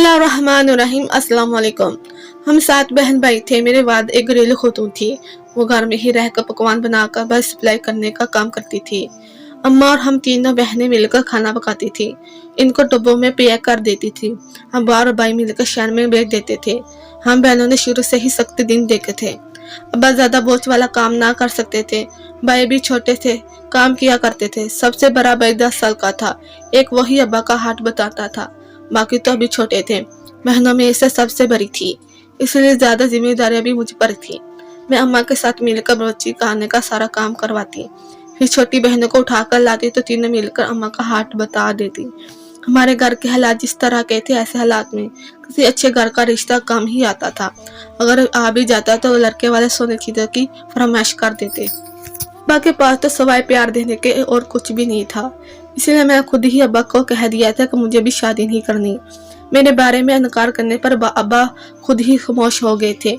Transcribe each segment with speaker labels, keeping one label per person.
Speaker 1: बिस्मिल्लाहिर्रहमानिर्रहीम। अस्सलाम वालेकुम। हम 7 बहन भाई थे। मेरे बाद एक घरेलू खातून थी। वो घर में ही रहकर पकवान बनाकर बस सप्लाई करने का काम करती थी। अम्मा और हम तीनों बहनें मिलकर खाना पकाती थी। इनको डब्बों में पैक कर देती थी। हम बार भाई मिलकर शहर में बेच देते थे। हम बहनों ने शुरू से ही सख्त दिन देखे थे। अब्बा ज्यादा बोझ वाला काम ना कर सकते थे। भाई भी छोटे थे, काम किया करते थे। सबसे बड़ा भाई 10 साल का था। एक वही अब्बा का हाथ बताता था, बाकी तो अभी छोटे थे। बहनों में इससे सबसे बड़ी थी, इसलिए ज्यादा जिम्मेदारियां भी मुझ पर थी। मैं अम्मा के साथ मिलकर बच्ची खाने का सारा काम करवाती, फिर छोटी बहनों को उठाकर लाती तो तीनों मिलकर अम्मा का हाथ बता देती। हमारे घर के हालात जिस तरह के थे, ऐसे हालात में किसी अच्छे घर का रिश्ता कम ही आता था। अगर आ भी जाता तो लड़के वाले सोने चीजों की फरमाइश कर देते। अब्बा के पास तो सवाए प्यार देने के और कुछ भी नहीं था। इसलिए मैं खुद ही अब्बा को कह दिया था कि मुझे भी शादी नहीं करनी। मेरे बारे में इनकार करने पर अब्बा खुद ही खामोश हो गए थे।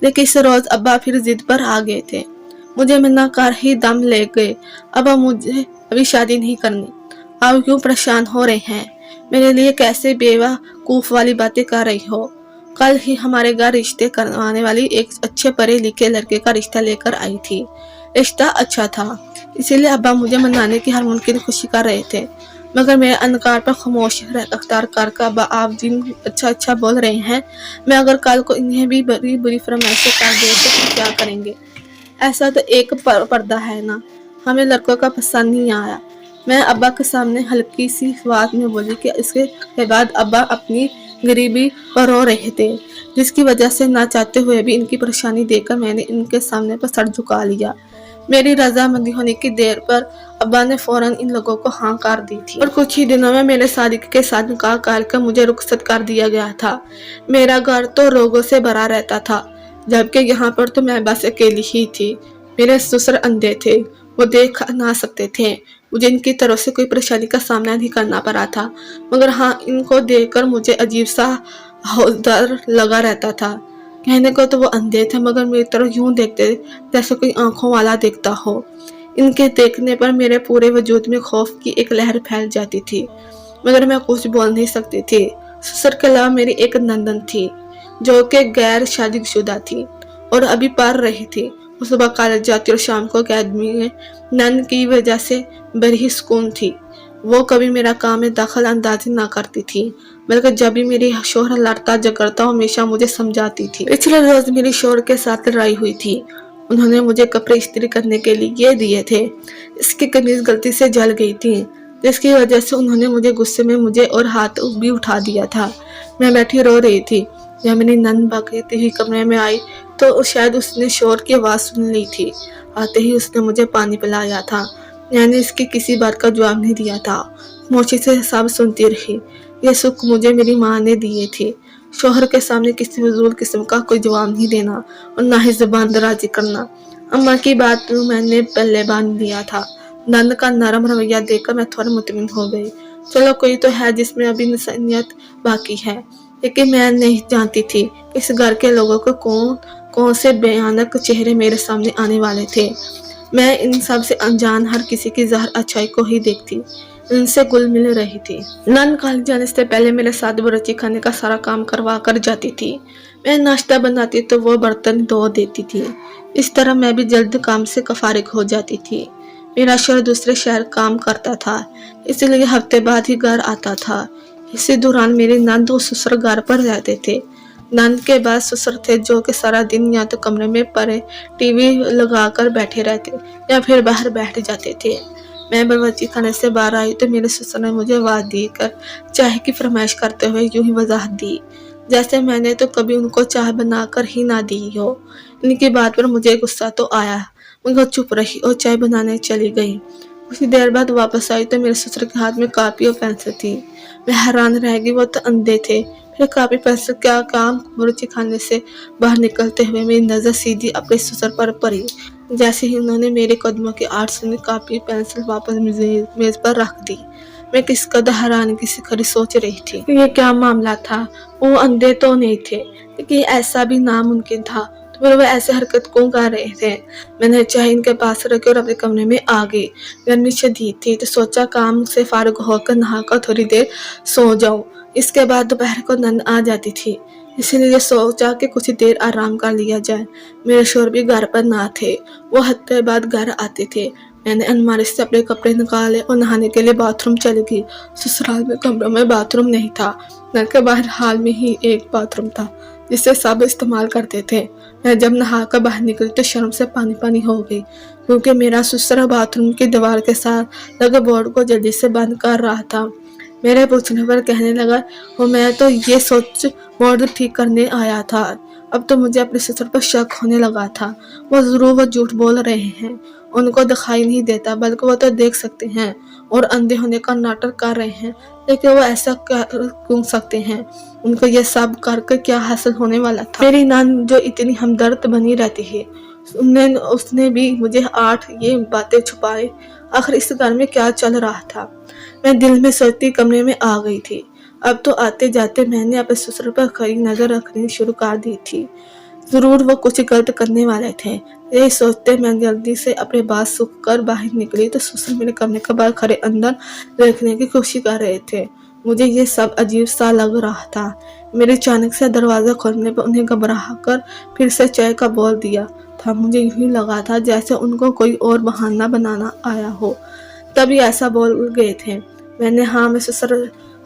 Speaker 1: लेकिन इस रोज अब्बा फिर जिद पर आ गए थे। मुझे मना कर ही दम ले गए। अब्बा मुझे अभी शादी नहीं करनी। आप क्यों परेशान हो रहे हैं? मेरे लिए कैसे बेवकूफ वाली बातें कर रही हो? कल ही हमारे घर रिश्ते करवाने वाली एक अच्छे पढ़े लिखे लड़के का रिश्ता लेकर आई थी। रिश्ता अच्छा था, इसीलिए अब्बा मुझे मनाने की हर मुमकिन खुशी कर रहे थे। मगर मेरे अनकार पर खामोश रफ्तार कर अब्बा आप जिन अच्छा बोल रहे हैं, मैं अगर कल को इन्हें भी बड़ी बुरी फरमाइशें कर दे तो फिर क्या करेंगे? ऐसा तो एक पर्दा है ना, हमें लड़कों का पसंद नहीं आया। मैं अब्बा के सामने हल्की सी बात में बोली कि इसके बाद अब्बा अपनी गरीबी पर रो रहे थे, जिसकी वजह से ना चाहते हुए भी इनकी परेशानी देखकर मैंने इनके सामने पर सर झुका लिया। मेरी रजामंदी होने की देर पर अब्बा ने फौरन इन लोगों को हाँ कर दी थी और कुछ ही दिनों में मेरे शादी के साथ निकाह कर मुझे रुखसत कर दिया गया था। मेरा घर तो रोगों से भरा रहता था, जबकि यहाँ पर तो मैं बस अकेली ही थी। मेरे ससुर अंधे थे, वो देख ना सकते थे। मुझे इनकी तरफ से कोई परेशानी का सामना नहीं करना पड़ा था, मगर हाँ, इनको देखकर मुझे अजीब सा डर लगा रहता था। कहने को तो वो अंधे थे, मगर मेरी तरफ यूं देखते जैसे कोई आंखों वाला देखता हो। इनके देखने पर मेरे पूरे वजूद में खौफ की एक लहर फैल जाती थी, मगर मैं कुछ बोल नहीं सकती थी। ससुर के अलावा मेरी एक नंदन थी, जो कि गैर शादीशुदा थी और अभी पढ़ रही थी। वो सुबह कॉलेज जाती और शाम को अकेडमी में। नंद की वजह से बड़ी सुकून थी। वो कभी मेरा काम में दखल अंदाजी ना करती थी, बल्कि जब भी मेरी शोहर लड़ता झगड़ता हमेशा मुझे समझाती थी। पिछले रोज मेरी शोहर के साथ लड़ाई हुई थी। उन्होंने मुझे कपड़े इस्त्री करने के लिए दिए थे। इसकी कमीज गलती से जल गई थी, जिसकी वजह से उन्होंने मुझे गुस्से में मुझे और हाथ भी उठा दिया था। मैं बैठी रो रही थी। जब मेरी नंद भागती हुई कमरे में आई तो शायद उसने शोर की आवाज सुन ली थी। आते ही उसने मुझे पानी पिलाया था। मैंने इसकी किसी बात का जवाब नहीं दिया था, खामोशी से सब सुनती रही। ये सुख मुझे मेरी माँ ने दिए थे। शोहर के सामने किसी फजूल किस्म का कोई जवाब नहीं देना और ना ही जुबान दराजी करना। अम्मा की बात मैंने पल्ले बांध लिया था। नंद का नरम रवैया देखकर मैं थोड़ा मुतमिन हो गई। चलो, कोई तो है जिसमें अभी इंसानियत बाकी है। लेकिन मैं नहीं जानती थी कि इस घर के लोगों को कौन से भयानक चेहरे मेरे सामने आने वाले थे। मैं इन सब से अनजान हर किसी की जहर अच्छाई को ही देखती, इनसे गुल मिल रही थी। नन कॉलेज जाने से पहले मेरे साथ बच्ची खाने का सारा काम करवा कर जाती थी। मैं नाश्ता बनाती तो वो बर्तन धो देती थी। इस तरह मैं भी जल्द काम से फारिग हो जाती थी। मेरा शोहर दूसरे शहर काम करता था, इसलिए हफ्ते बाद ही घर आता था। इसी दौरान मेरे नंद और ससुर घर पर रहते थे। नंद के बाद ससुर थे, जो कि सारा दिन या तो कमरे में पड़े टीवी लगाकर बैठे रहते या फिर बाहर बैठ जाते थे। मैं बच्ची खाने से बाहर आई तो मेरे ससुर ने मुझे आवाज दी कर चाय की फरमाइश करते हुए यूं ही वजाहत दी जैसे मैंने तो कभी उनको चाय बनाकर ही ना दी हो। इनकी बात पर मुझे गुस्सा तो आया, मगर चुप रही और चाय बनाने चली गई। कुछ देर बाद वापस आई तो मेरे ससुर के हाथ में कॉपी और पेंसिल थी। मैं हैरान रह गई, वो तो अंधे थे, फिर कॉपी पेंसिल क्या काम? बच्ची खाने से बाहर निकलते हुए मेरी नजर सीधी अपने ससुर पर पड़ी। जैसे ही उन्होंने मेरे कदमों की आड़ सुनी, कॉपी पेंसिल वापस मेज पर रख दी। मैं किस कदर हैरानगी से खड़ी सोच रही थी कि ये क्या मामला था। वो अंधे तो नहीं थे, लेकिन ऐसा भी नामुमकिन था, तो फिर वो ऐसे हरकत क्यों कर रहे थे? मैंने चाय इनके पास रखी और अपने कमरे में आ गई। गर्मी शदीद थी तो सोचा काम से फारिग होकर नहाकर थोड़ी देर सो जाऊं। اس کے بعد دوپہر کو نند آ جاتی تھی، اسی لیے سوچا کہ کچھ دیر آرام کر لیا جائے۔ میرے شوہر بھی گھر پر نہ تھے، وہ ہفتے بعد گھر آتے تھے۔ میں نے الماری سے اپنے کپڑے نکالے اور نہانے کے لیے باتھ روم چلی گئی۔ سسرال میں کمروں میں باتھ روم نہیں تھا، گھر کے باہر ہال میں ہی ایک باتھ روم تھا جسے سب استعمال کرتے تھے۔ میں جب نہا کر باہر نکلی تو شرم سے پانی پانی ہو گئی، کیونکہ میرا سسر باتھ روم کی دیوار کے ساتھ لگے بورڈ کو جلدی سے بند کر رہا تھا۔ میرے پوچھنے پر کہنے لگا، میں تو یہ سوچ بورڈ ٹھیک کرنے آیا تھا۔ اب تو مجھے اپنے سسر پر شک ہونے لگا تھا۔ وہ ضرور وہ جھوٹ بول رہے ہیں، ان کو دکھائی نہیں دیتا، بلکہ وہ تو دیکھ سکتے ہیں اور اندھے ہونے کا ناٹک کر رہے ہیں، لیکن وہ ایسا کیوں سکتے ہیں؟ ان کو یہ سب کر کے کیا حاصل ہونے والا تھا؟ میری نان جو اتنی ہمدرد بنی رہتی ہے، اس نے بھی مجھے یہ باتیں چھپائے۔ آخر اس گھر میں کیا چل رہا تھا؟ میں دل میں سوچتی کمرے میں آ گئی تھی۔ اب تو آتے جاتے میں نے اپنے سسر پر کڑی نظر رکھنی شروع کر دی تھی۔ ضرور وہ کچھ غلط کرنے والے تھے۔ یہی سوچتے میں جلدی سے اپنے بال سوکھ کر باہر نکلی تو سسر میرے کمرے کے باہر کھڑے اندر دیکھنے کی کوشش کر رہے تھے۔ مجھے یہ سب عجیب سا لگ رہا تھا۔ میرے اچانک سے دروازہ کھولنے پر انہیں گھبرا کر پھر سے چائے کا بول دیا تھا۔ مجھے یوں لگا تھا جیسے ان کو کوئی اور بہانہ بنانا آیا ہو، تبھی ایسا بول گئے تھے۔ میں نے ہاں میں سسر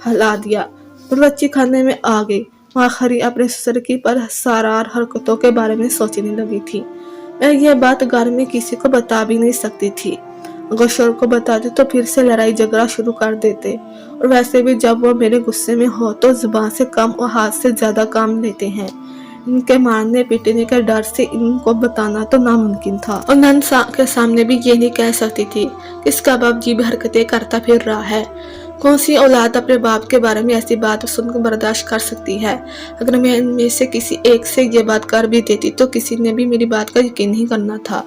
Speaker 1: ہلا دیا اور بچی کھانے میں آ گئی۔ ماں خری اپنے سسر کی پرسرار حرکتوں کے بارے میں سوچنے لگی تھی۔ میں یہ بات گھر میں کسی کو بتا بھی نہیں سکتی تھی۔ اگر شوہر کو بتاتی تو پھر سے لڑائی جھگڑا شروع کر دیتے، اور ویسے بھی جب وہ میرے غصے میں ہو تو زبان سے کم اور ہاتھ سے زیادہ کام لیتے ہیں۔ ان کے مارنے پیٹنے کے ڈر سے ان کو بتانا تو ناممکن تھا، اور نند کے سامنے بھی یہ نہیں کہہ سکتی تھی کہ اس کا باپ عجیب حرکتیں کرتا پھر رہا ہے۔ کون سی اولاد اپنے باپ کے بارے میں ایسی بات سن کر برداشت کر سکتی ہے؟ اگر میں ان میں سے کسی ایک سے یہ بات کر بھی دیتی تو کسی نے بھی میری بات کا یقین نہیں کرنا تھا،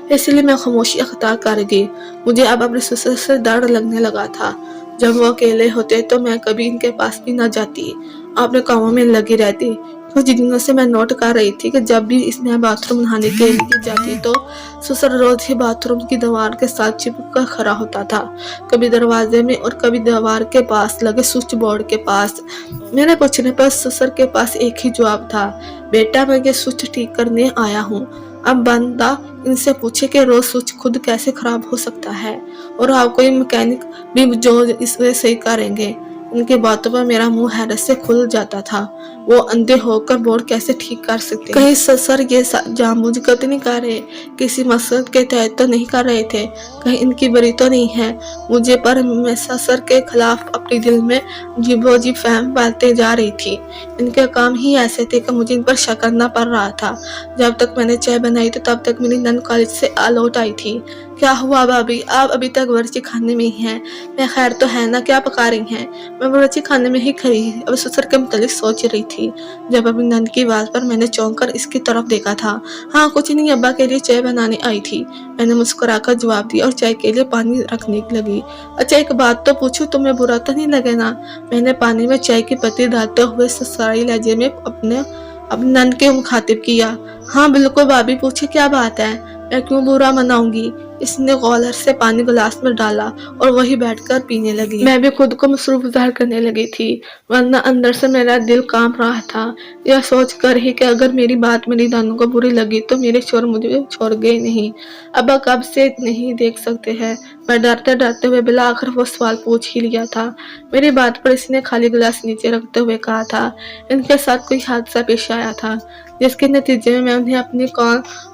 Speaker 1: اس لیے میں خاموشی اختیار کر گئی۔ مجھے اب اپنے سسر سے ڈر لگنے لگا تھا۔ جب وہ اکیلے ہوتے تو میں کبھی ان کے پاس بھی نہ جاتی، اپنے کاموں میں لگی رہتی۔ کچھ دنوں سے میں نوٹ کر رہی تھی کہ جب بھی اس میں باتھ روم نہانے کے لیے جاتی تو سسر روز ہی باتھ روم کی دیوار کے ساتھ چپک کر کھڑا ہوتا تھا، کبھی دروازے میں اور کبھی دیوار کے پاس لگے سوئچ بورڈ کے پاس۔ میرے پوچھنے پر سسر کے پاس ایک ہی جواب تھا، بیٹا میں یہ سوئچ ٹھیک کرنے آیا ہوں۔ اب بندہ ان سے پوچھے کہ روز سوئچ خود کیسے خراب ہو سکتا ہے، اور آپ کوئی میکینک بھی جو اسے صحیح کریں گے؟ ان کی باتوں پر میرا منہ حیرت سے کھل جاتا تھا۔ وہ اندھے ہو کر بورڈ کیسے ٹھیک کر سکتے؟ کہیں سسر یہ جان بوجھ کر نہیں کر رہے، کسی مقصد کے تحت تو نہیں کر رہے تھے؟ کہیں ان کی بری تو نہیں ہے مجھے پر میں سسر کے خلاف اپنے دل میں عجیب و عجیب فہم پالتے جا رہی تھی۔ ان کے کام ہی ایسے تھے کہ مجھے ان پر شک کرنا پڑ رہا تھا۔ جب تک میں نے چائے بنائی تو تب تک میری نند کالج سے لوٹ آئی تھی۔ کیا ہوا بھابی، آپ ابھی تک باورچی خانے میں ہی ہیں؟ میں خیر تو ہے نا، کیا پکا رہی ہیں؟ میں باورچی خانے میں ہی کھڑی اب سسر کے متعلق سوچ رہی تھی، جب اپنی نند کی آواز پر میں نے چونک کر اس کی طرف دیکھا تھا۔ ہاں کچھ نہیں، ابا کے لیے چائے بنانے آئی تھی، میں نے مسکرا کر جواب دیا اور چائے کے لیے پانی رکھنے لگی۔ اچھا ایک بات تو پوچھوں، تمہیں برا تو نہیں لگے نا؟ میں نے پانی میں چائے کی پتی ڈالتے ہوئے سسرالی لہجے میں اپنی نند کے مخاطب کیا۔ ہاں بالکل بھابی، پوچھے کیا بات ہے؟ میں کیوں برا مناؤں گی؟ اس نے غور سے پانی گلاس میں ڈالا اور وہی بیٹھ کر پینے لگی۔ میں بھی خود کو مصروف ظاہر کرنے لگی تھی، ورنہ اندر سے میرا دل کانپ رہا تھا، یہ سوچ کر ہی کہ اگر میری بات میری نند کو بری لگی تو میرے شوہر مجھے چھوڑ گئے نہیں، ابا کب سے نہیں دیکھ سکتے ہیں۔ میں ڈرتے ڈرتے ہوئے بالآخر وہ سوال پوچھ ہی لیا تھا۔ میری بات پر اس نے خالی گلاس نیچے رکھتے ہوئے کہا تھا، ان کے ساتھ کوئی حادثہ پیش آیا تھا جس کے نتیجے میں انہیں اپنی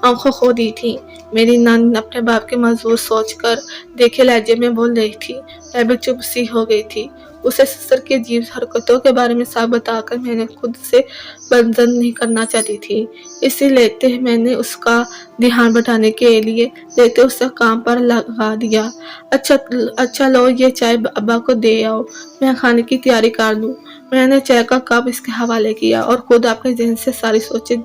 Speaker 1: آنکھوں کھو دی تھی۔ میری نند اپنے باپ کے منظور سوچ کر دیکھے لہجے میں بول رہی تھی۔ میں بھی چپ سی ہو گئی تھی۔ اسے سسر کی عجیب حرکتوں کے بارے میں سب بتا کر میں نے خود سے بدظن نہیں کرنا چاہتی تھی، اسی لیتے میں نے اس کا دھیان بٹھانے کے لیے اسے کام پر لگا دیا۔ اچھا لو یہ چائے ابا کو دے آؤ، میں کھانے کی تیاری کر دوں۔ میں نے چائے کا کپ اس کے حوالے کیا اور خود اپنے ذہن سے ساری سوچیں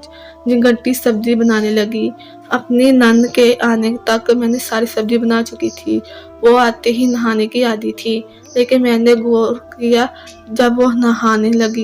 Speaker 1: گھنٹی سبزی بنانے لگی۔ اپنی نند کے آنے تک میں نے ساری سبزی بنا چکی تھی۔ وہ آتے ہی نہانے کی عادی تھی، لیکن میں نے غور کیا جب وہ نہانے لگی